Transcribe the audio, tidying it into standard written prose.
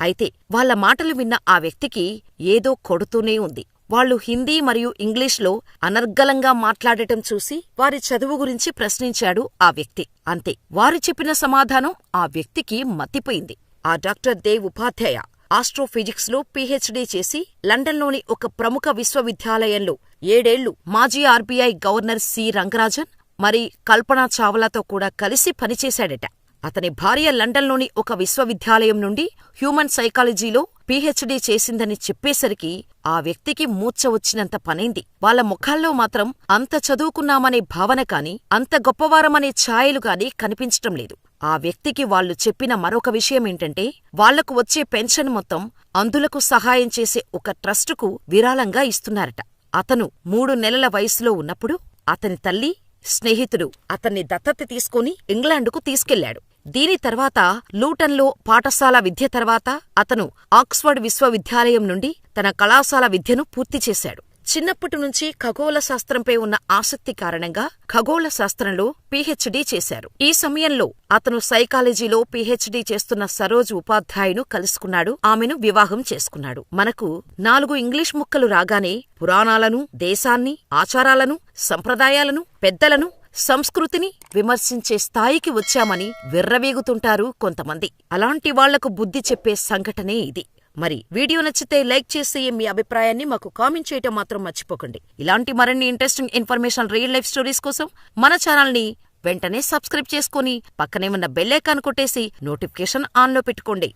అయితే వాళ్ళ మాటలు విన్న ఆ వ్యక్తికి ఏదో కొడుతూనే ఉంది. వాళ్ళు హిందీ మరియు ఇంగ్లీష్లో అనర్గళంగా మాట్లాడటం చూసి వారి చదువు గురించి ప్రశ్నించాడు ఆ వ్యక్తి. అంతే, వారు చెప్పిన సమాధానం ఆ వ్యక్తికి మతిపోయింది. ఆ డాక్టర్ దేవ్ ఉపాధ్యాయ ఆస్ట్రోఫిజిక్స్లో పీహెచ్డీ చేసి లండన్లోని ఒక ప్రముఖ విశ్వవిద్యాలయంలో 7 ఏళ్లు మాజీ ఆర్బీఐ గవర్నర్ సి రంగరాజన్ మరి కల్పనా చావ్లాతో కూడా కలిసి పనిచేశాడట. అతని భార్య లండన్లోని ఒక విశ్వవిద్యాలయం నుండి హ్యూమన్ సైకాలజీలో పీహెచ్డీ చేసిందని చెప్పేసరికి ఆ వ్యక్తికి మూర్ఛ వచ్చినంత పనైంది. వాళ్ళ ముఖాల్లో మాత్రం అంత చదువుకున్నామనే భావన కాని, అంత గొప్పవారమనే ఛాయలు గాని కనిపించటం లేదు. ఆ వ్యక్తికి వాళ్ళు చెప్పిన మరొక విషయమేంటంటే, వాళ్లకు వచ్చే పెన్షన్ మొత్తం అంధులకు సహాయం చేసే ఒక ట్రస్టుకు విరాళంగా ఇస్తున్నారట. అతను 3 నెలల వయసులో ఉన్నప్పుడు అతని తల్లి, స్నేహితుడు అతన్ని దత్తత తీసుకుని ఇంగ్లాండుకు తీసుకెళ్లాడు. దీని తర్వాత లూటన్లో పాఠశాల విద్య తర్వాత అతను ఆక్స్ఫర్డ్ విశ్వవిద్యాలయం నుండి తన కళాశాల విద్యను పూర్తి చేశాడు. చిన్నప్పటినుంచి ఖగోళ శాస్త్రంపై ఉన్న ఆసక్తి కారణంగా ఖగోళ శాస్త్రంలో పీహెచ్డీ చేశారు. ఈ సమయంలో అతను సైకాలజీలో పీహెచ్డీ చేస్తున్న సరోజ్ ఉపాధ్యాయను కలుసుకున్నాడు. ఆమెను వివాహం చేసుకున్నాడు. మనకు 4 ఇంగ్లీష్ ముక్కలు రాగానే పురాణాలను, దేశాన్ని, ఆచారాలను, సంప్రదాయాలను, పెద్దలను, సంస్కృతిని విమర్శించే స్థాయికి వచ్చామని విర్రవీగుతుంటారు కొంతమంది. అలాంటి వాళ్లకు బుద్ధి చెప్పే సంఘటనే ఇది. మరి వీడియో నచ్చితే లైక్ చేసి మీ అభిప్రాయాన్ని మాకు కామెంట్ చేయటం మాత్రం మర్చిపోకండి. ఇలాంటి మరిన్ని interesting information, real life stories కోసం మన ఛానల్ని వెంటనే సబ్స్క్రైబ్ చేసుకుని పక్కనే ఉన్న బెల్ ఐకాన్ కొట్టేసి నోటిఫికేషన్ ఆన్లో పెట్టుకోండి.